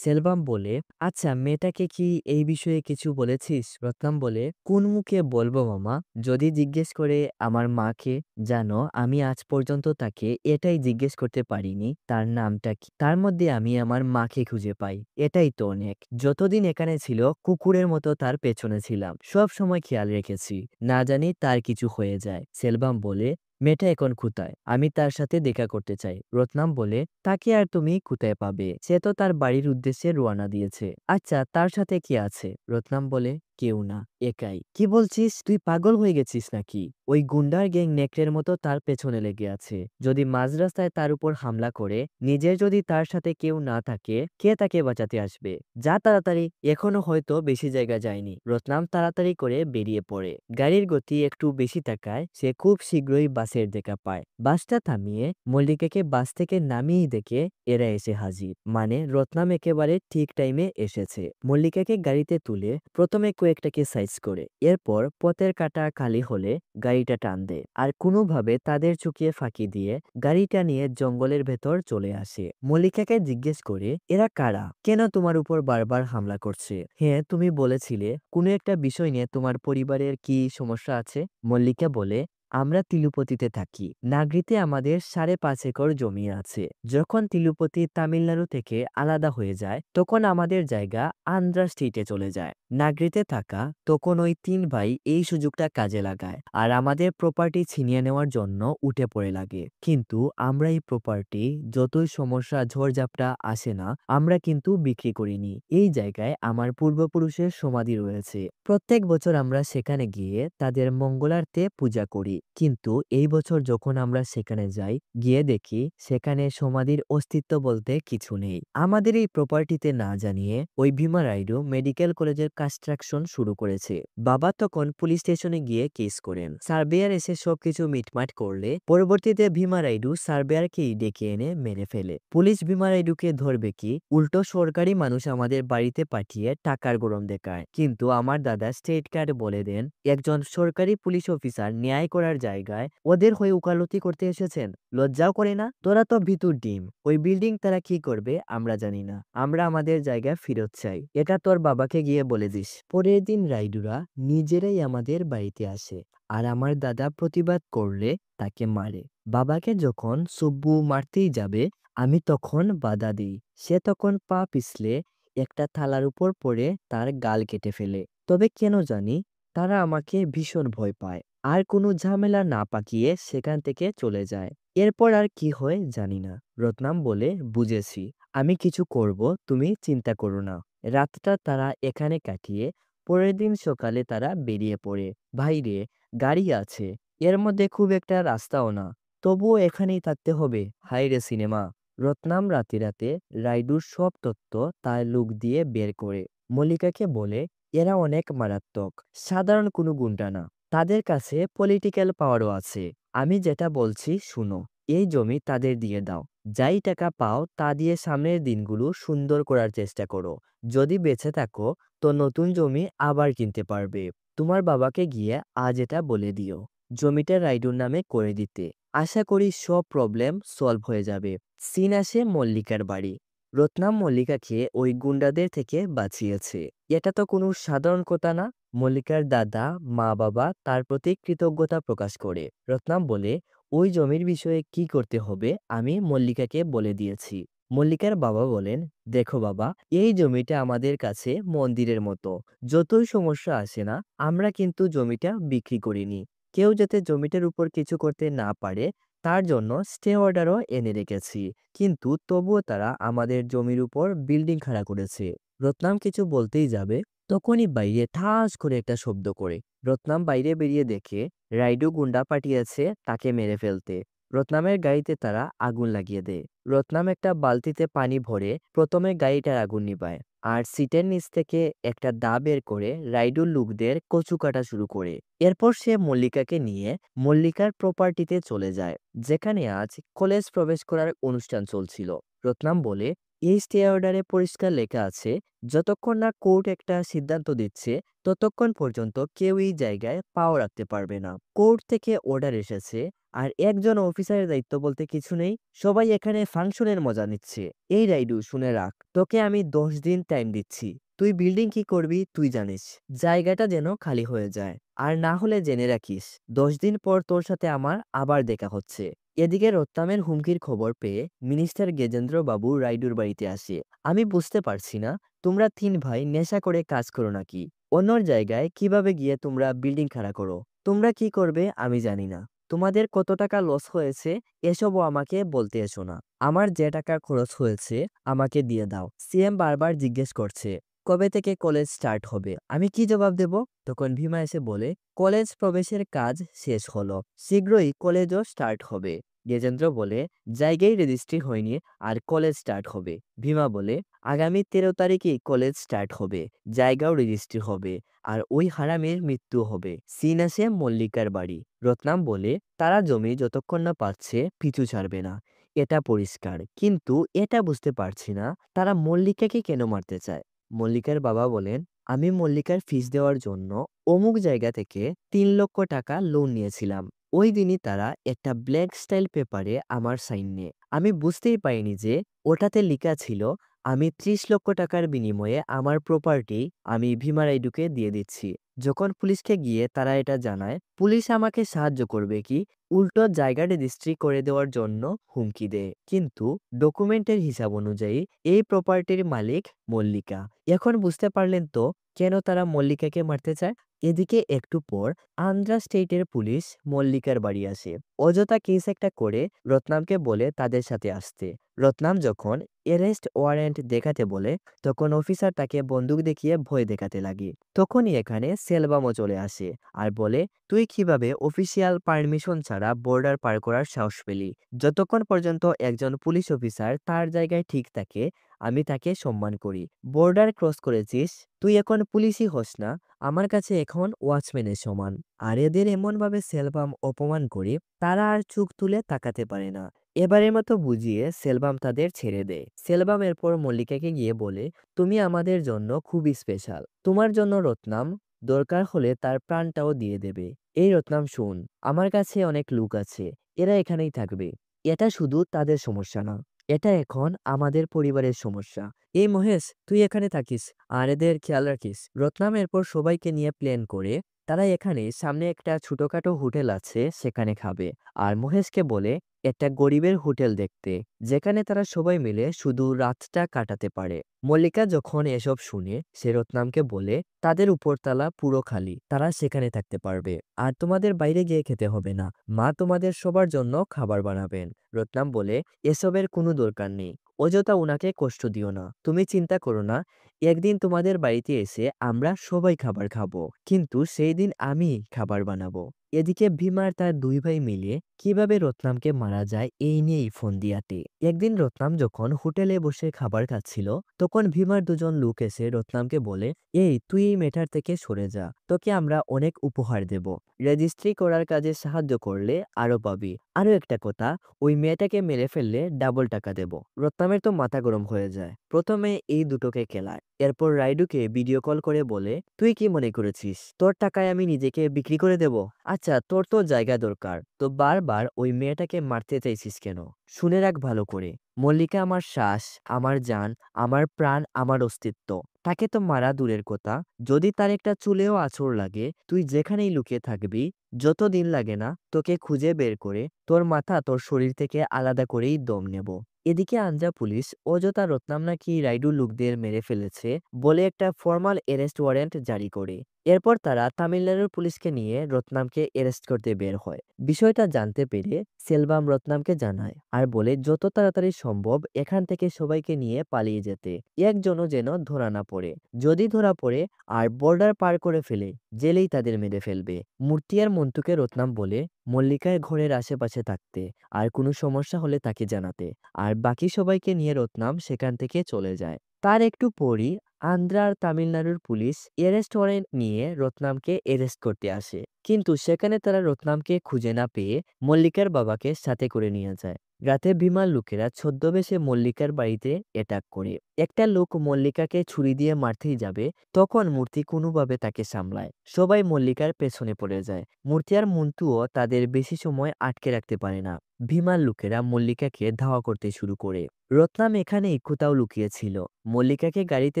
সেলভাম বলে, আচ্ছা মেয়েটাকে কি এই বিষয়ে কিছু বলেছিস? রত্নাম বলে, কোন মুখে বলবো মামা? যদি জিজ্ঞেস করে আমার মাকে। জানো, আমি আজ পর্যন্ত তাকে এটাই জিজ্ঞেস করতে পারিনি তার নামটা কি। তার মধ্যে আমি আমার মাকে খুঁজে পাই, এটাই তো অনেক। যতদিন এখানে ছিল কুকুরের মতো তার পেছনে ছিলাম, সব সময় খেয়াল রেখেছি, না জানি তার কিছু হয়ে যায়। সেলভাম বলে, মেয়েটা এখন কোথায়? আমি তার সাথে দেখা করতে চাই। রত্নাম বলে, তাকে আর তুমি কোথায় পাবে? সে তো তার বাড়ির উদ্দেশ্যে রওনা দিয়েছে। আচ্ছা, তার সাথে কি আছে? রত্নাম বলে, কেউ না, একাই। কি বলছিস? তুই পাগল হয়ে গেছিস নাকি? ওই গুন্ডার গ্যাং নেকড়ের মতো তার পেছনে লেগে আছে। যদি মাঝ রাস্তায় তার উপর হামলা করে, নিজের যদি তার সাথে কেউ না থাকে, কে তাকে বাঁচাতে আসবে? যা তাড়াতাড়ি, এখনো হয়তো বেশি জায়গা যায়নি। রত্নাম তাড়াতাড়ি করে বেরিয়ে পড়ে। গাড়ির গতি একটু বেশি থাকায় সে খুব শীঘ্রই বাসের দেখা পায়। বাসটা থামিয়ে মল্লিকাকে বাস থেকে নামিয়েই দেখে এরা এসে হাজির। মানে রত্নাম একেবারে ঠিক টাইমে এসেছে। মল্লিকাকে গাড়িতে তুলে প্রথমে কয়েকটাকে সাইজ করে, এরপর পথের কাঁটা খালি হলে গাড়িটা টান দেয় আর কোনোভাবে তাদের চুকিয়ে ফাঁকি দিয়ে গাড়িটা নিয়ে জঙ্গলের ভেতর চলে আসে। মল্লিকাকে জিজ্ঞেস করে, এরা কারা? কেন তোমার উপর বারবার হামলা করছে? হ্যাঁ, তুমি বলেছিলে কোনো একটা বিষয় নিয়ে তোমার পরিবারের কি সমস্যা আছে। মল্লিকা বলে, আমরা তিলুপতিতে থাকি। নাগরিতে আমাদের 5.5 একর জমি আছে। যখন তিলুপতি তামিলনাড়ু থেকে আলাদা হয়ে যায়, তখন আমাদের জায়গা আন্ধ্রা স্টেটে চলে যায়। নাগরিতে থাকা তখন ওই 3 ভাই এই সুযোগটা কাজে লাগায় আর আমাদের প্রপার্টি ছিনিয়ে নেওয়ার জন্য উঠে পড়ে লাগে। কিন্তু আমরা এই প্রপার্টি, যতই সমস্যা ঝড়ঝাপটা আসে না, আমরা কিন্তু বিক্রি করিনি। এই জায়গায় আমার পূর্বপুরুষের সমাধি রয়েছে। প্রত্যেক বছর আমরা সেখানে গিয়ে তাদের মঙ্গলার্থে পূজা করি। কিন্তু এই বছর যখন আমরা সেখানে যাই, গিয়ে দেখি সেখানে সমাধির অস্তিত্ব বলতে কিছু নেই। আমাদের এই প্রপার্টিতে না জানিয়ে ওই ভীমা রাইডু মেডিকেল কলেজের কনস্ট্রাকশন শুরু করেছে। বাবা তখন পুলিশ স্টেশনে গিয়ে কেস করেন। সার্ভেয়ার এসে সবকিছু মিটমাট করলে পরবর্তীতে ভীমা রাইডু সার্ভেয়ারকেই ডেকে এনে মেরে ফেলে। পুলিশ ভীমা রাইডুকে ধরবে কি, উল্টো সরকারি মানুষ আমাদের বাড়িতে পাঠিয়ে টাকার গরম দেখায়। কিন্তু আমার দাদা স্টেট কার্ড বলে দেন, একজন সরকারি পুলিশ অফিসার ন্যায় করার জায়গায় ওদের হয়ে উকালতি করতে এসেছেন। লজ্জাও করে না? তোরা তো ভিতুর ডিম। ওই বিল্ডিং তারা কি করবে আমরা জানি না। আমরা আমাদের জায়গা ফেরত চাই। এটা তোর বাবাকে গিয়ে বলে দিস। পরের দিন রাইডুরা নিজেরাই আমাদের বাড়িতে আসে আর আমার দাদা প্রতিবাদ করলে তাকে মারে। বাবাকে যখন সুব্বু মারতেই যাবে, আমি তখন বাধা দিই। সে তখন পা পিছলে একটা থালার উপর পড়ে তার গাল কেটে ফেলে। তবে কেন জানি তারা আমাকে ভীষণ ভয় পায় আর কোনো ঝামেলা না পাকিয়ে সেখান থেকে চলে যায়। এরপর আর কি হয় জানি না। রত্নাম বলে, বুঝেছি, আমি কিছু করব, তুমি চিন্তা করো না। রাতটা তারা এখানে কাটিয়ে পরের দিন সকালে তারা বেরিয়ে পড়ে। ভাইরে, গাড়ি আছে, এর মধ্যে খুব একটা রাস্তাও না, তবুও এখানেই থাকতে হবে। হাই রে সিনেমা। রত্নাম রাতে রাতে রাইডুর সব তথ্য তার লোক দিয়ে বের করে মল্লিকাকে বলে, এরা অনেক মারাত্মক, সাধারণ কোনো গুন্ডা না, তাদের কাছে পলিটিক্যাল পাওয়ারও আছে। আমি যেটা বলছি শুনো, এই জমি তাদের দিয়ে দাও, যাই টাকা পাও তা দিয়ে সামনের দিনগুলো সুন্দর করার চেষ্টা করো। যদি বেঁচে থাকো তো নতুন জমি আবার কিনতে পারবে। তোমার বাবাকে গিয়ে আজ এটা বলে দিও, জমিটা রাইডুর নামে করে দিতে। আশা করি সব প্রবলেম সলভ হয়ে যাবে। সিন আসে মল্লিকার বাড়ি। রত্নাম মল্লিকাকে ওই গুন্ডাদের থেকে বাঁচিয়েছে। এটা তো কোনো সাধারণ কথা না। মল্লিকার দাদা, মা বাবা তার প্রতি কৃতজ্ঞতা প্রকাশ করে। রত্নাম বলে, ওই জমির বিষয়ে কি করতে হবে আমি মল্লিকাকে বলে দিয়েছি। মল্লিকার বাবা বলেন, দেখো বাবা, এই জমিটা আমাদের কাছে মন্দিরের মতো। যতই সমস্যা আসে না, আমরা কিন্তু জমিটা বিক্রি করিনি। কেউ যাতে জমিটার উপর কিছু করতে না পারে তার জন্য স্টে অর্ডারও এনে রেখেছি। কিন্তু তবুও তারা আমাদের জমির উপর বিল্ডিং খাড়া করেছে। রত্নাম কিছু বলতেই যাবে, তখনই বাইরে ঠাস করে একটা শব্দ করে। রত্নাম বাইরে বেরিয়ে দেখে রাইডু গুন্ডা পাঠিয়েছে তাকে মেরে ফেলতে। রত্নামের গাড়িতে তারা আগুন লাগিয়ে দেয়। রত্নাম একটা বালতিতে পানি ভরে প্রথমে গাড়িটার আগুন নিভায় আর সিটের নিচ থেকে একটা দা বের করে রাইডুর লোকদের কচু কাটা শুরু করে। এরপর সে মল্লিকাকে নিয়ে মল্লিকার প্রপার্টিতে চলে যায়, যেখানে আজ কলেজ প্রবেশ করার অনুষ্ঠান চলছিল। রত্নাম বলে, এই স্টে অর্ডারে পরিষ্কার লেখা আছে, যতক্ষণ না কোর্ট একটা সিদ্ধান্ত দিচ্ছে ততক্ষণ পর্যন্ত কেউ এই জায়গায় পাও রাখতে পারবে না। কোর্ট থেকে অর্ডার এসেছে, আর একজন অফিসারের দায়িত্ব বলতে কিছু নেই। সবাই এখানে ফাংশনের মজা নিচ্ছে। এই রাইডু শুনে রাখ, তোকে আমি 10 দিন টাইম দিচ্ছি। তুই বিল্ডিং কি করবি তুই জানিস। জায়গাটা যেন খালি হয়ে যায়। আর না হলে জেনে রাখিস 10 দিন পর তোর সাথে আমার আবার দেখা হচ্ছে। এদিকে রত্তামের হুমকির খবর পেয়ে মিনিস্টার গেজেন্দ্র বাবু রাইডুর বাড়িতে আসে। আমি বুঝতে পারছি না, তোমরা 3 ভাই নেশা করে কাজ করো নাকি? অন্য জায়গায় কিভাবে গিয়ে তোমরা বিল্ডিং খাড়া করো? তোমরা কি করবে আমি জানি না। তোমাদের কত টাকা লস হয়েছে এসবও আমাকে বলতে এসো না। আমার যে টাকা খরচ হয়েছে আমাকে দিয়ে দাও। সিএম বারবার জিজ্ঞেস করছে কবে থেকে কলেজ স্টার্ট হবে। আমি কি জবাব দেব? তখন ভীমা এসে বলে কলেজ প্রবেশের কাজ শেষ হলো, শীঘ্রই কলেজও স্টার্ট হবে। গজেন্দ্র বলে জায়গায় রেজিস্ট্রি হয়নি আর কলেজ স্টার্ট হবে। ভীমা বলে আগামী 13 তারিখেই কলেজ স্টার্ট হবে, জায়গাও রেজিস্ট্রি হবে, আর ওই হারামির মৃত্যু হবে। সিন আসে মল্লিকার বাড়ি। রত্নাম বলে তারা জমি যতক্ষণ না পাচ্ছে পিছু ছাড়বে না, এটা পরিষ্কার। কিন্তু এটা বুঝতে পারছি না তারা মল্লিকাকে কেন মারতে চায়। মল্লিকার বাবা বলেন আমি মল্লিকার ফিস দেওয়ার জন্য অমুক জায়গা থেকে 3 লক্ষ টাকা লোন নিয়েছিলাম। ওই দিনই তারা একটা ব্ল্যাক স্টাইল পেপারে আমার সাইন নিয়ে, আমি বুঝতেই পারিনি যে ওটাতে লেখা ছিল আমি 30 লক্ষ টাকার বিনিময়ে আমার প্রপার্টি আমি ভীমা রাইডুকে দিয়ে দিচ্ছি। যখন পুলিশকে গিয়ে তারা এটা জানায়, পুলিশ আমাকে সাহায্য করবে কি উল্টো জায়গা রেজিস্ট্রি করে দেওয়ার জন্য হুমকি দেয়। কিন্তু ডকুমেন্টের হিসাব অনুযায়ী এই প্রপার্টির মালিক মল্লিকা। এখন বুঝতে পারলেন তো কেন তারা মল্লিকাকে মারতে চায়। এদিকে একটু পর আন্ধ্রা স্টেটের পুলিশ মল্লিকার বাড়ি আসে। অযথা কেস একটা করে রত্নামকে বলে তাদের সাথে আসতে। রত্নাম যখন অ্যারেস্ট ওয়ারেন্ট দেখাতে বলে তখন অফিসার তাকে বন্দুক দেখিয়ে ভয় দেখাতে লাগে। তখনই এখানে সেলবামও চলে আসে আর বলে তুই কিভাবে অফিসিয়াল পারমিশন ছাড়া বর্ডার পার করার সাহস পেলি? যতক্ষণ পর্যন্ত একজন পুলিশ অফিসার তার জায়গায় ঠিক থাকে আমি তাকে সম্মান করি। বর্ডার ক্রস করেছিস, তুই এখন পুলিশই হস না, আমার কাছে এখন ওয়াচম্যানের সমান। আর এদের এমনভাবে সেলবাম অপমান করে তারা আর চোখ তুলে তাকাতে পারে না। এবারের মতো বুঝিয়ে সেলবাম তাদের ছেড়ে দেয়। সেলবাম এরপর মল্লিকাকে গিয়ে বলে তুমি আমাদের জন্য খুবই স্পেশাল। তোমার জন্য রত্নাম দরকার হলে তার প্রাণটাও দিয়ে দেবে। এই রত্নাম শোন, আমার কাছে অনেক লোক আছে, এরা এখানেই থাকবে। এটা শুধু তাদের সমস্যা না, এটা এখন আমাদের পরিবারের সমস্যা। এই মহেশ তুই এখানে থাকিস আর এদের খেয়াল রাখিস। রত্নাম এরপর সবাইকে নিয়ে প্ল্যান করে তারা এখানে সামনে একটা ছোটখাটো হোটেল আছে সেখানে খাবে। আর মহেশকে বলে একটা গরিবের হোটেল দেখতে, যেখানে তারা সবাই মিলে শুধু রাতটা কাটাতে পারে। মল্লিকা যখন এসব শুনে সে রত্নামকে বলে তাদের উপরতলা পুরো খালি, তারা সেখানে থাকতে পারবে। আর তোমাদের বাইরে গিয়ে খেতে হবে না, মা তোমাদের সবার জন্য খাবার বানাবেন। রত্নাম বলে এসবের কোনো দরকার নেই, অযথা উনাকে কষ্ট দিও না। তুমি চিন্তা করো না, একদিন তোমাদের বাড়িতে এসে আমরা সবাই খাবার খাবো, কিন্তু সেই দিন আমি খাবার বানাবো। এদিকে ভীমার তার 2 ভাই মিলে কিভাবে রত্নামকে মারা যায় এই নিয়েই ফোন দিয়াতে। একদিন রত্নাম যখন হোটেলে বসে খাবার খাচ্ছিল তখন ভীমার 2জন লোক এসে রত্নামকে বলে এই তুই এই মেটার থেকে সরে যা, তোকে আমরা অনেক উপহার দেব, রেজিস্ট্রি করার কাজে সাহায্য করলে আরো পাবি। আরো একটা কথা, ওই মেয়েটাকে মেরে ফেললে ডাবল টাকা দেব। রত্নামের তো মাথা গরম হয়ে যায়। প্রথমে এই দুটোকে কেলায়, এরপর রাইডুকে ভিডিও কল করে বলে তুই কি মনে করেছিস তোর টাকায় আমি নিজেকে বিক্রি করে দেব? আচ্ছা তোর তো জায়গা দরকার, তো বারবার ওই মেয়েটাকে মারতে চাইছিস কেন? শুনে রাখ ভালো করে, মল্লিকা আমার শ্বাস, আমার জান, আমার প্রাণ, আমার অস্তিত্ব। তাকে তো মারা দূরের কথা, যদি তার একটা চুলেও আঁচড় লাগে তুই যেখানেই লুকিয়ে থাকবি, যতদিন লাগে না তোকে খুঁজে বের করে তোর মাথা তোর শরীর থেকে আলাদা করেই দম নেব। এদিকে আনজা পুলিশ অযথা রত্নাম নাকি রাইডু লোকদের মেরে ফেলেছে বলে একটা ফর্মাল অ্যারেস্ট ওয়ারেন্ট জারি করে। এরপর তারা তামিলনাড়ুর পুলিশকে নিয়ে রত্নামকে অ্যারেস্ট করতে বের হয়। বিষয়টা জানতে পেরে সেলভাম রত্নামকে জানায় আর বলে যত তাড়াতাড়ি সম্ভব এখান থেকে সবাইকে নিয়ে পালিয়ে যেতে, একজনও যেন ধরা না পড়ে। যদি ধরা পড়ে আর বর্ডার পার করে ফেলে জেলেই তাদের মেরে ফেলবে। মূর্তি আর মন্টুকে রত্নাম বলে মল্লিকার ঘরের আশেপাশে থাকতে আর কোনো সমস্যা হলে তাকে জানাতে। আর বাকি সবাইকে নিয়ে রত্নাম সেখান থেকে চলে যায়। তার একটু পরই আন্ধ্রা আর তামিলনাড়ুর পুলিশ অ্যারেস্ট ওয়ারেন্ট নিয়ে রত্নামকে অ্যারেস্ট করতে আসে, কিন্তু সেখানে তারা রত্নামকে খুঁজে না পেয়ে মল্লিকার বাবাকে সাথে করে নিয়ে যায়। রাতে বিমার লোকেরা ছদ্মবেশে মল্লিকার বাড়িতে অ্যাটাক করে। একটা লোক মল্লিকাকে ছুরি দিয়ে মারতেই যাবে, তখন মূর্তি কোনোভাবে তাকে সামলায়। সবাই মল্লিকার পেছনে পড়ে যায়। মূর্তি আর মন্টুও তাদের বেশি সময় আটকে রাখতে পারে না। ভীমার লোকেরা মল্লিকাকে ধাওয়া করতে শুরু করে। রত্নাম এখানেই কোথাও লুকিয়েছিল। মল্লিকাকে গাড়িতে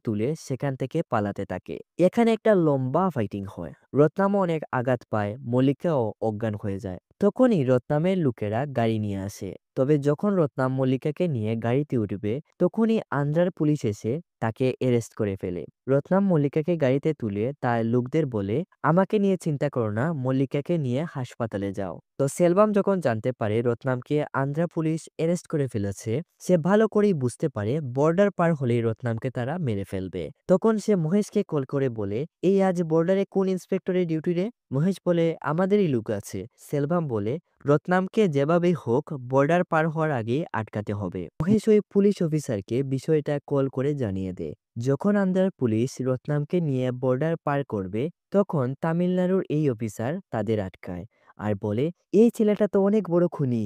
তুলে সেখান থেকে পালাতে থাকে। এখানে একটা লম্বা ফাইটিং হয়। রত্নামও অনেক আঘাত পায়, মল্লিকাও অজ্ঞান হয়ে যায়। তখনই রত্নামের লোকেরা গাড়ি নিয়ে আসে। তবে যখন রত্নাম মল্লিকাকে নিয়ে গাড়িতে উঠবে, তখনই আন্ধ্রার পুলিশ এসে তাকে অ্যারেস্ট করে ফেলে। রত্নাম মল্লিকাকে গাড়িতে তুলে তার লোকদের বলে, আমাকে নিয়ে চিন্তা করো না, মল্লিকাকে নিয়ে হাসপাতালে যাও। তো সেলভাম যখন জানতে পারে রত্নামকে আন্ধ্রা পুলিশ অ্যারেস্ট করে ফেলেছে, সে ভালো করেই বুঝতে পারে বর্ডার পার হলেই রত্নামকে তারা মেরে ফেলবে। তখন সে মহেশকে কল করে বলে, এই আজ বর্ডারে কোন ইন্সপেক্টরের ডিউটি রে? মহেশ বলে, আমাদেরই লোক আছে। সেলভাম বলে, রত্নামকে যেভাবেই হোক বর্ডার পার হওয়ার আগে আটকাতে হবে। মহেশ ওই পুলিশ অফিসারকে বিষয়টা কল করে জানিয়ে দেয়। যখন আন্ধ্রার পুলিশ রত্নামকে নিয়ে বর্ডার পার করবে, তখন তামিলনাড়ুর এই অফিসার তাদের আটকায় আর বলে, এই ছেলেটা তো অনেক বড় খুনি,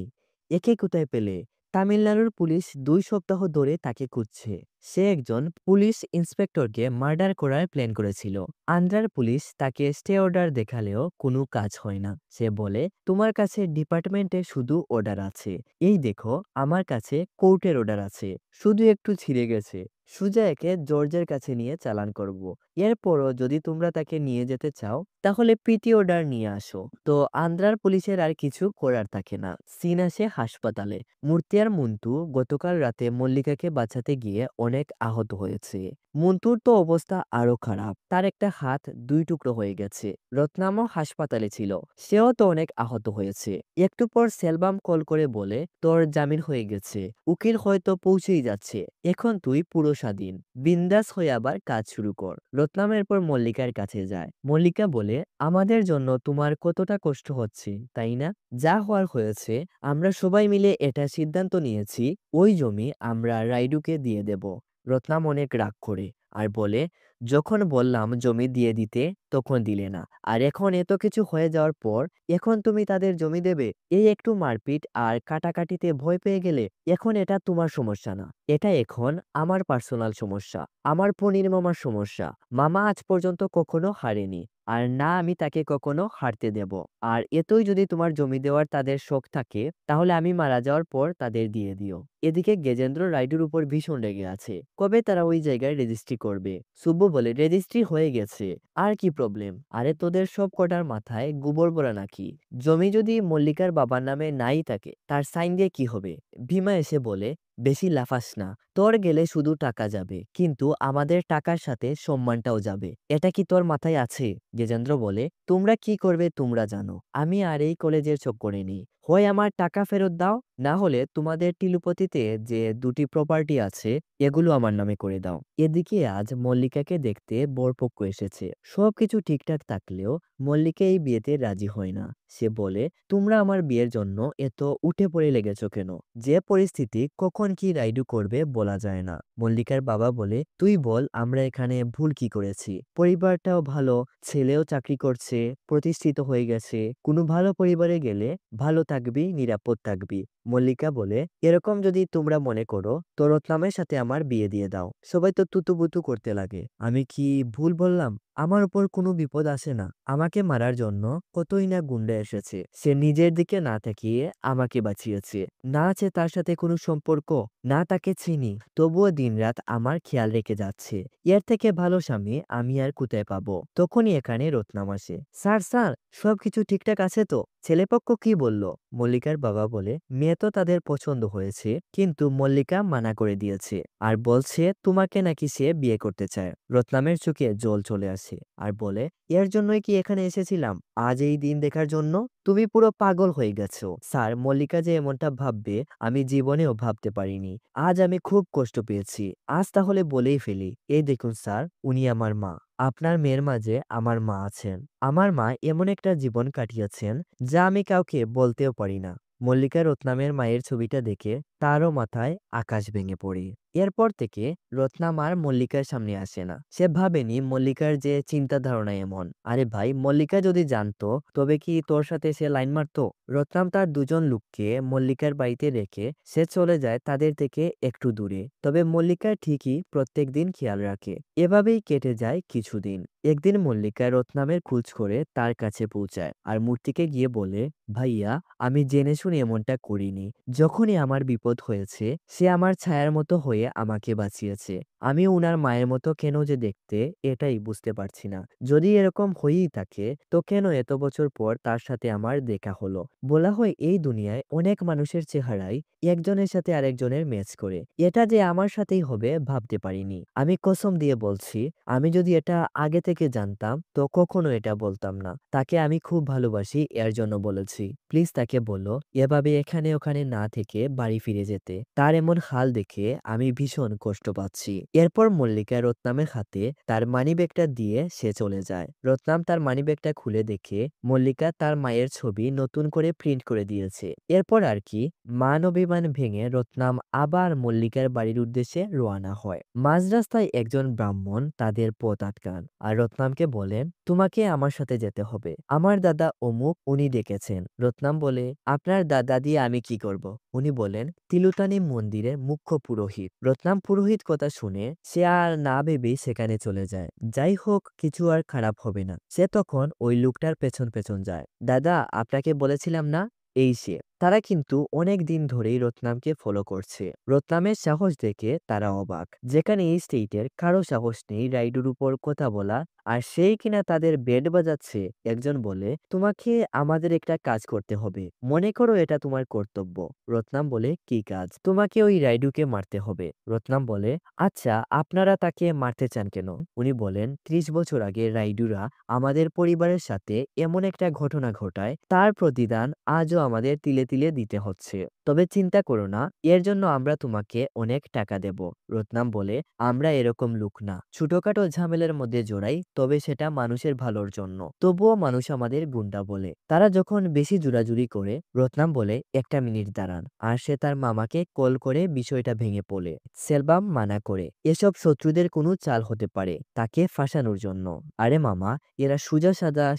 একে কোথায় পেলে? তামিলনাড়ুর পুলিশ 2 সপ্তাহ ধরে তাকে খুঁজছে। সে একজন পুলিশ ইন্সপেক্টরকে মার্ডার করার প্ল্যান করেছিল। আন্ধ্রার পুলিশ তাকে স্টে অর্ডার দেখালেও কোনো কাজ হয় না। সে বলে, তোমার কাছে ডিপার্টমেন্টে শুধু অর্ডার আছে, এই দেখো আমার কাছে কোর্টের অর্ডার আছে, শুধু একটু ছিঁড়ে গেছে, সোজা একে জর্জের কাছে নিয়ে চালান করব। এরপরও যদি তোমরা তাকে নিয়ে যেতে চাও তাহলে পিটি অর্ডার নিয়ে আসো। তো আন্ধ্রার পুলিশের আর কিছু করার থাকে না। সিন আসে হাসপাতালে। মূর্তি আর মন্টু গতকাল রাতে মল্লিকাকে বাঁচাতে গিয়ে অনেক আহত হয়েছে। মন্টুর তো অবস্থা আরো খারাপ, তার একটা হাত 2 টুকরো হয়ে গেছে। রত্নামও হাসপাতালে ছিল, সেও তো অনেক আহত হয়েছে। একটু পর সেলবাম কল করে বলে, তোর জামিন হয়ে গেছে, উকিল হয়তো পৌঁছেই যাচ্ছে, এখন তুই পুরো স্বাধীন, বিন্দাস হয়ে আবার কাজ শুরু কর। রত্নাম এরপর মল্লিকার কাছে যায়। মল্লিকা বলে, আমাদের জন্য তোমার কতটা কষ্ট হচ্ছে তাই না? যা হওয়ার হয়েছে, আমরা সবাই মিলে এটা সিদ্ধান্ত নিয়েছি, ওই জমি আমরা রাইডুকে দিয়ে দেব। রত্নাম অনেক রাগ করে আর বলে, যখন বললাম জমি দিয়ে দিতে তখন দিলে না, আর এখন এত কিছু হয়ে যাওয়ার পর এখন তুমি তাদের জমি দেবে? এই একটু মারপিট আর কাটাকাটিতে ভয় পেয়ে গেলে? এখন এটা তোমার সমস্যা না, এটা এখন আমার পার্সোনাল সমস্যা, আমার পনির মামার সমস্যা। মামা আজ পর্যন্ত কখনো হারেনি, আর না আমি তাকে কখনো হারতে দেব। আর এতই যদি তোমার জমি দেওয়ার তাদের শখ থাকে, তাহলে আমি মারা যাওয়ার পর তাদের দিয়ে দিও। এদিকে গেজেন্দ্র রাইডুর উপর ভীষণ রেগে আছে, কবে তারা ওই জায়গায় রেজিস্ট্রি করবে। সুব্বু বলে, রেজিস্ট্রি হয়ে গেছে, আর কি প্রবলেম? আরে তোদের সব কটার মাথায় গোবর ভরা নাকি? জমি যদি মল্লিকার বাবার নামে নাই থাকে, তার সাইন দিয়ে কি হবে? ভীমা এসে বলে, বেশি লাফাস না, তোর গেলে শুধু টাকা যাবে, কিন্তু আমাদের টাকার সাথে সম্মানটাও যাবে, এটা কি তোর মাথায় আছে? গজেন্দ্র বলে, তোমরা কি করবে তোমরা জানো, আমি আর এই কলেজের চক্করে নেই, হয় আমার টাকা ফেরত দাও, না হলে তোমাদের টিলুপতিতে যে 2টি প্রপার্টি আছে এগুলো আমার নামে করে দাও। এদিকে আজ মল্লিকাকে দেখতে বরপক্ষ এসেছে। সবকিছু ঠিকঠাক থাকলেও মল্লিকা এই বিয়েতে রাজি হয় না। সে বলে, তোমরা আমার বিয়ের জন্য এত উঠে পড়ে লেগেছ কেন? যে পরিস্থিতি কখন কি রাইডু করবে বলা যায় না। মল্লিকার বাবা বলে, তুই বল আমরা এখানে ভুল কি করেছি? পরিবারটাও ভালো, ছেলেও চাকরি করছে, প্রতিষ্ঠিত হয়ে গেছে, কোনো ভালো পরিবারে গেলে ভালো থাকবি, নিরাপদ থাকবি। মল্লিকা বলে, এরকম যদি তোমরা মনে করো তো রত্নামের সাথে আমার বিয়ে দিয়ে দাও। সবাই তো তুতুবুতু করতে লাগে, আমি কি ভুল বললাম? আমার উপর কোনো বিপদ আসে না, আমাকে মারার জন্য কতই না গুন্ডা এসেছে, সে নিজের দিকে না তাকিয়ে আমাকে বাঁচিয়েছে। না আছে তার সাথে কোনো সম্পর্ক, না তাকে চিনি, তবুও দিনরাত আমার খেয়াল রেখে যাচ্ছে। এর থেকে ভালো স্বামী আমি আর কোথায় পাবো? তখনই এখানে রত্নাম আসে। স্যার স্যার, সবকিছু ঠিকঠাক আছে তো? ছেলেপক্ষ কি বলল? মল্লিকার বাবা বলে, মেয়ে তো তাদের পছন্দ হয়েছে, কিন্তু মল্লিকা মানা করে দিয়েছে আর বলছে তোমাকে নাকি সে বিয়ে করতে চায়। রত্নামের চোখে জল চলে আসে আর বলে, এর জন্যই কি এখানে এসেছিলাম, আজ এই দিন দেখার জন্য? তুমি পুরো পাগল হয়ে গেছো স্যার, মল্লিকা যে এমনটা ভাববে আমি জীবনেও ভাবতে পারিনি। আজ আমি খুব কষ্ট পেয়েছি, আজ তাহলে বলেই ফেলি, এই দেখুন স্যার, উনি আমার মা। আপনার মেয়ের মাঝে আমার মা আছেন। আমার মা এমন একটা জীবন কাটিয়েছেন যা আমি কাউকে বলতেও পারি না। মল্লিকা রত্নামের মায়ের ছবিটা দেখে তারও মাথায় আকাশ ভেঙে পড়ে। এরপর থেকে রত্নাম আর মল্লিকার সামনে আসে না। সে ভাবেনি মল্লিকার যে চিন্তা ধারণা এমন। আরে ভাই, মল্লিকা যদি জানতো তবে কি তোর সাথে সে লাইন মারতো? রত্নাম তার দুজন লোককে মল্লিকার বাড়িতে রেখে সে চলে যায় তাদের থেকে একটু দূরে। তবে মল্লিকা ঠিকই প্রত্যেকদিন খেয়াল রাখে। এভাবেই কেটে যায় কিছুদিন। একদিন মল্লিকা রত্নামের খোঁজ করে তার কাছে পৌঁছায় আর মূর্তিকে গিয়ে বলে, ভাইয়া, আমি জেনে শুনে এমনটা করিনি। যখনই আমার বিপদ হয়েছে সে আমার ছায়ার মতো হয়ে আমাকে বাঁচিয়েছে। আমি উনার মায়ের মতো কেন যে দেখতে এটাই বুঝতে পারছি না। যদি এরকম হয়েই থাকে তো কেন এত বছর পর তার সাথে আমার দেখা হলো? বলা হয় এই দুনিয়ায় অনেক মানুষের চেহারাই একজনের সাথে আরেকজনের ম্যাচ করে। এটা যে আমার সাথেই হবে ভাবতে পারিনি। আমি কসম দিয়ে বলছি, আমি যদি এটা আগে থেকে জানতাম তো কখনো এটা বলতাম না। তাকে আমি খুব ভালোবাসি এর জন্য বলেছি। প্লিজ তাকে বলো এভাবে এখানে ওখানে না থেকে বাড়ি ফিরে যেতে। তার এমন হাল দেখে আমি ভীষণ কষ্ট পাচ্ছি। এরপর মল্লিকা রত্নামের হাতে তার মানিব্যাগটা দিয়ে সে চলে যায়। রত্নাম তার মানিব্যাগটা খুলে দেখে মল্লিকা তার মায়ের ছবি নতুন করে প্রিন্ট করে দিয়েছে। এরপর আর কি মান অভিমান ভেঙে রত্নাম আবার মল্লিকার বাড়ির উদ্দেশ্যে রওনা হয়। মাঝ রাস্তায় একজন ব্রাহ্মণ তাদের পথ আটকান আর রত্নামকে বলেন, তোমাকে আমার সাথে যেতে হবে। আমার দাদা অমুক, উনি ডেকেছেন। রত্নাম বলে, আপনার দাদা দিয়ে আমি কি করব? উনি বলেন, তিলুতানি মন্দিরের মুখ্য পুরোহিত। রত্নাম পুরোহিত কথা শুনে সে আর না ভেবেই সেখানে চলে যায়। যাই হোক, কিছু আর খারাপ হবে না। সে তখন ওই লোকটার পেছন পেছন যায়। দাদা, আপনাকে বলেছিলাম না, এই সে। তারা কিন্তু অনেক দিন ধরেই রত্নামকে ফলো করছে। রত্নামের সাহস দেখে তারা অবাক। যেখানে এই স্টেটের কারো সাহস নেই রাইডুর উপর কথা বলা, আর সেই কিনা তাদের বেড বাজাচ্ছে। একজন বলে, তোমাকে আমাদের একটা কাজ করতে হবে। মনে করো এটা তোমার কর্তব্য। রত্নাম বলে, কি কাজ? তোমাকে ওই রাইডুকে মারতে হবে। রত্নাম বলে, আচ্ছা, আপনারা তাকে মারতে চান কেন? উনি বলেন, ৩০ বছর আগে রাইডুরা আমাদের পরিবারের সাথে এমন একটা ঘটনা ঘটায়, তার প্রতিদান আজও আমাদের তিলে তিলে দিতে হচ্ছে। তবে চিন্তা করো না, এর জন্য আমরা তোমাকে অনেক টাকা দেব। রত্নাম বলে, আমরা এরকম লোক না। ছোটখাটো ঝামেলার মধ্যে জড়াই, তবে সেটা মানুষের ভালোর জন্য। তবুও মানুষ আমাদের গুন্ডা বলে। তারা যখন বেশি জোরাজুরি করে, রত্নাম বলে, একটা মিনিট দাঁড়ান। আর সে তার মামাকে কল করে বিষয়টা ভেঙে পড়ে। সেলবাম মানা করে, এসব শত্রুদের কোনো চাল হতে পারে তাকে ফাঁসানোর জন্য। আরে মামা, এরা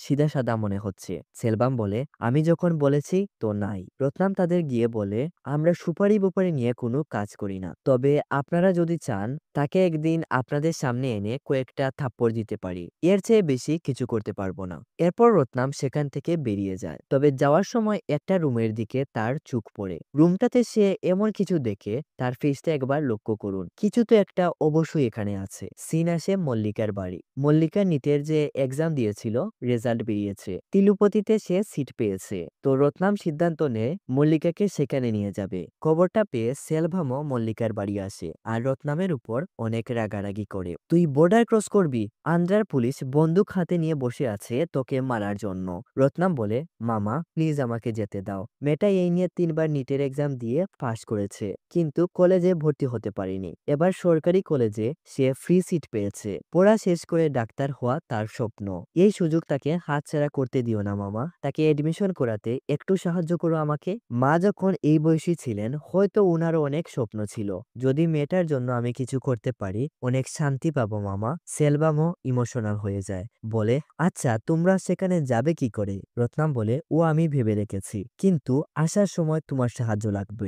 সিধা সাদা মনে হচ্ছে। সেলবাম বলে, আমি যখন বলেছি তো নাই। রত্নাম তাদের গিয়ে বলে, আমরা সুপারি বুপারি নিয়ে কোনো কাজ করি না। তবে আপনারা যদি চান তাকে একদিন আপনাদের সামনে এনে কয়েকটা থাপ্পড় দিতে পারি। এর চেয়ে বেশি কিছু করতে পারবো না। এরপর রত্নাম সেখান থেকে বেরিয়ে যায়। তবে যাওয়ার সময় একটা রুমের দিকে তার চোখ পড়ে। রুমটাতে সে এমন কিছু দেখে তার ফেসটা একবার লক্ষ্য করুন। কিছু তো একটা অবশ্যই এখানে আছে। সিন আসে মল্লিকার বাড়ি। মল্লিকা নিটের যে এক্সাম দিয়েছিল, রেজাল্ট বেরিয়েছে। তিলুপতিতে সে সিট পেয়েছে। তো রত্নাম সিদ্ধান্ত নেয় মল্লিকাকে সেখানে নিয়ে যাবে। খবরটা পেয়ে সেলভামও মল্লিকার বাড়ি আসে আর রত্নামের উপর অনেক রাগারাগি করে। তুই বর্ডার ক্রস করবি? আন্ধ্রার পুলিশ বন্দুক হাতে নিয়ে বসে আছে তোকে মারার জন্য। রত্নাম বলে, মামা প্লিজ আমাকে যেতে দাও। মেয়েটা এই নিয়ে ৩ বার নিটের এক্সাম দিয়ে পাশ করেছে, কিন্তু কলেজে ভর্তি হতে পারিনি। এবার সরকারি কলেজে সে ফ্রি সিট পেয়েছে। পড়া শেষ করে ডাক্তার হওয়া তার স্বপ্ন। এই সুযোগ তাকে হাতছাড়া করতে দিও না মামা। তাকে এডমিশন করাতে একটু সাহায্য করো আমাকে। মা যখন এই বয়সী ছিলেন হয়তো উনারও অনেক স্বপ্ন ছিল। যদি মেয়েটার জন্য আমি কিছু করতে পারি অনেক শান্তি পাবো মামা। সেলবামও ইমোশনাল হয়ে যায়। বলে, আচ্ছা তোমরা সেখানে যাবে কি করে? রত্নাম বলে, ও আমি ভেবে রেখেছি, কিন্তু আসার সময় তোমার সাহায্য লাগবে।